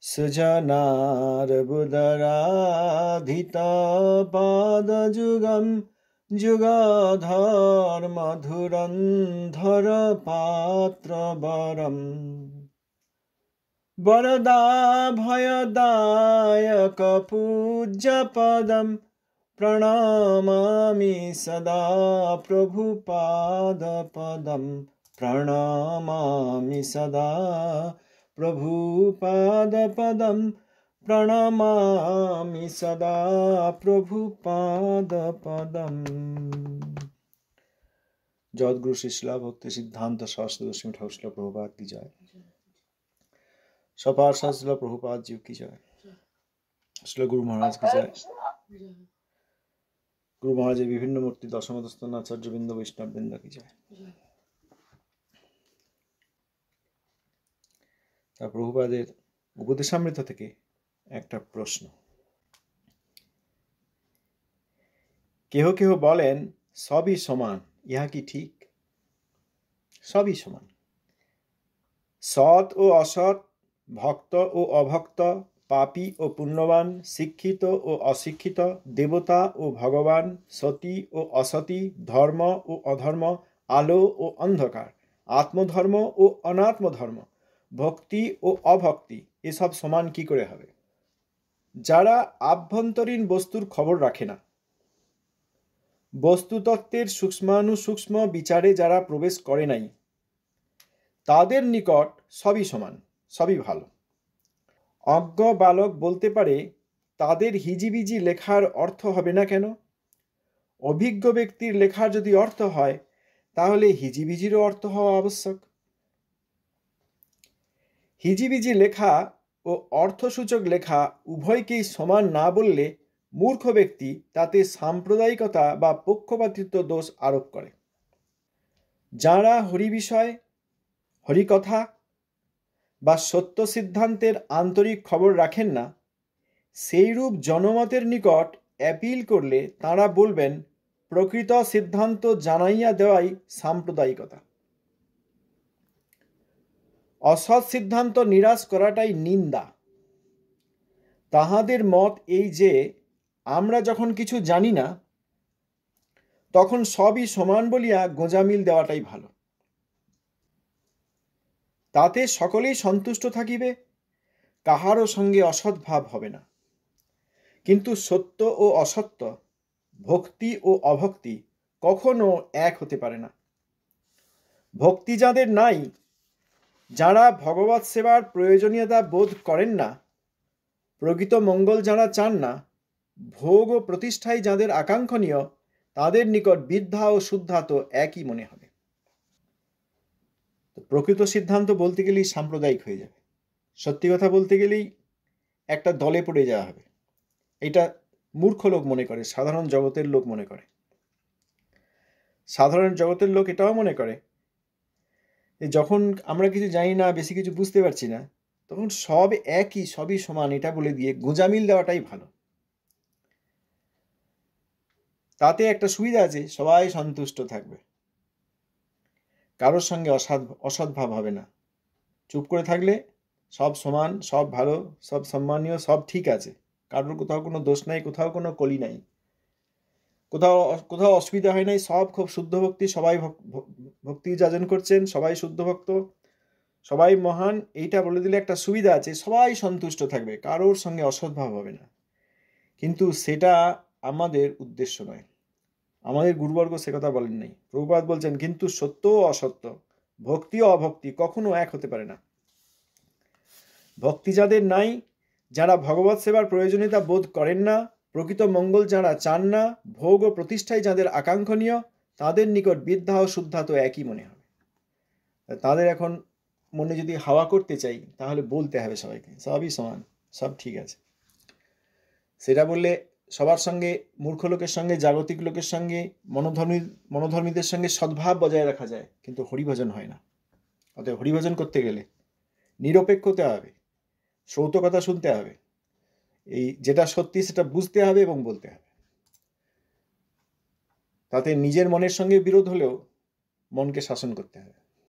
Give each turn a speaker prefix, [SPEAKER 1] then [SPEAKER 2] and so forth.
[SPEAKER 1] सुजनार्बुदराधितपादजुगं जुगाधर मधुरन्धर पात्रवरम् वरदाभयदायक पूज्यपदं प्रणमामि सदा प्रभुपादपदं प्रणमामि सदा प्रभुपादपदं प्रणमामि सदा प्रभुपादपदम्। जगद्गुरु श्री शिला भक्ति सिद्धांत शास्त्र गोस्वामी ठाकुर श्रील प्रभुपाद की जय। सपार्षद श्रील प्रभुपाद जी की जय। श्रील गुरु महाराज की जय। गुरु महाराज विभिन्न मूर्ति दशमदस्तन आचार्य बृंद वैष्णव बृंद की जय। प्रभुपादेर उपदेशामृत থেকে একটা প্রশ্ন। কেহ কেহ বলেন সবই সমান, ইহা কি ঠিক? সবই সমান। সৎ ও অসৎ, ভক্ত ও অভক্ত, পাপী ও পুণ্যবান, শিক্ষিত ও অশিক্ষিত, দেবতা ও ভগবান, সতী ও অসতী, ধর্ম ও অধর্ম, আলো ও অন্ধকার, আত্মধর্ম ও অনাত্মধর্ম, ভক্তি ও অভক্তি এসব সমান কি করে হবে? যারা আভ্যন্তরীণ বস্তুর খবর রাখে না, বস্তুতত্ত্বের সূক্ষ্মানুসূক্ষ্ম বিচারে যারা প্রবেশ করে নাই, তাদের নিকট সবই সমান, সবই ভালো। অজ্ঞ বালক বলতে পারে তাদের হিজিবিজি লেখার অর্থ হবে না কেন? অভিজ্ঞ ব্যক্তির লেখার যদি অর্থ হয় তাহলে হিজিবিজিরও অর্থ হওয়া আবশ্যক। হিজিবিজি লেখা ও অর্থসূচক লেখা উভয়কেই সমান না বললে মূর্খ ব্যক্তি তাতে সাম্প্রদায়িকতা বা পক্ষপাতিত্ব দোষ আরোপ করে। যারা হরি বিষয়, হরিকথা বা সত্য সিদ্ধান্তের আন্তরিক খবর রাখেন না, সেইরূপ জনমতের নিকট অ্যাপিল করলে তাঁরা বলবেন প্রকৃত সিদ্ধান্ত জানাইয়া দেওয়াই সাম্প্রদায়িকতা। অসৎ সিদ্ধান্ত নিরাশ করাটাই নিন্দা। তাহাদের মত এই যে আমরা যখন কিছু জানি না তখন সবই সমান বলিয়া গোঁজামিল দেওয়াটাই ভালো। তাতে সকলেই সন্তুষ্ট থাকিবে, কাহারও সঙ্গে অসৎ ভাব হবে না। কিন্তু সত্য ও অসত্য, ভক্তি ও অভক্তি কখনো এক হতে পারে না। ভক্তি যাদের নাই, যারা ভগবৎ সেবার প্রয়োজনীয়তা বোধ করেন না, প্রকৃত মঙ্গল যারা চান না, ভোগ ও প্রতিষ্ঠাই যাদের আকাঙ্ক্ষণীয়, তাদের নিকট বিদ্যা ও শুদ্ধা তো একই মনে হবে। প্রকৃত সিদ্ধান্ত বলতে গেলেই সাম্প্রদায়িক হয়ে যাবে, সত্যি কথা বলতে গেলেই একটা দলে পড়ে যাওয়া হবে। এটা মূর্খ লোক মনে করে, সাধারণ জগতের লোক মনে করে। সাধারণ জগতের লোক এটাও মনে করে যে যখন আমরা কিছু জানি না, বেশি কিছু বুঝতে পারছি না, তখন সব একই, সবই সমান এটা বলে দিয়ে গোঁজামিল দেওয়াটাই ভালো। তাতে একটা সুবিধা আছে, সবাই সন্তুষ্ট থাকবে, কারোর সঙ্গে অসদ্ভাব হবে না। চুপ করে থাকলে সব সমান, সব ভালো, সব সম্মানীয়, সব ঠিক আছে, কারোর কোথাও কোনো দোষ নাই, কোথাও কোনো কলি নাই, কোথাও অসুবিধা হয় নাই, সব খুব শুদ্ধ ভক্তি, সবাই ভক্তি যাজন করছেন, সবাই শুদ্ধ ভক্ত, সবাই মহান, এইটা বলে দিলে একটা সুবিধা আছে, সবাই সন্তুষ্ট থাকবে, কারোর সঙ্গে অসদ্ভাব হবে না। কিন্তু সেটা আমাদের উদ্দেশ্য নয়, আমাদের গুরুবর্গ সে কথা বলেন নাই। প্রভুপাদ বলছেন কিন্তু সত্য ও অসত্য, ভক্তি ও অভক্তি কখনো এক হতে পারে না। ভক্তি যাদের নাই, যারা ভগবৎ সেবার প্রয়োজনীয়তা বোধ করেন না, প্রকৃত মঙ্গল যারা চান না, ভোগ ও প্রতিষ্ঠায় যাদের আকাঙ্ক্ষণীয়, তাদের নিকট বিদ্যা ও শুদ্ধা তো একই মনে হবে। তাদের এখন মনে যদি হাওয়া করতে চাই তাহলে বলতে হবে সবাইকে সবই সমান, সব ঠিক আছে। সেটা বললে সবার সঙ্গে, মূর্খ লোকের সঙ্গে, জাগতিক লোকের সঙ্গে, মনোধর্মীদের সঙ্গে সদ্ভাব বজায় রাখা যায়, কিন্তু হরিভজন হয় না। অতএব হরিভজন করতে গেলে নিরপেক্ষ হতে হবে, সৌত কথা শুনতে হবে, এই যেটা সত্যি সেটা বুঝতে হবে এবং বলতে হবে। তাতে নিজের মনের সঙ্গে বিরোধ হলেও মনকে শাসন করতে হবে।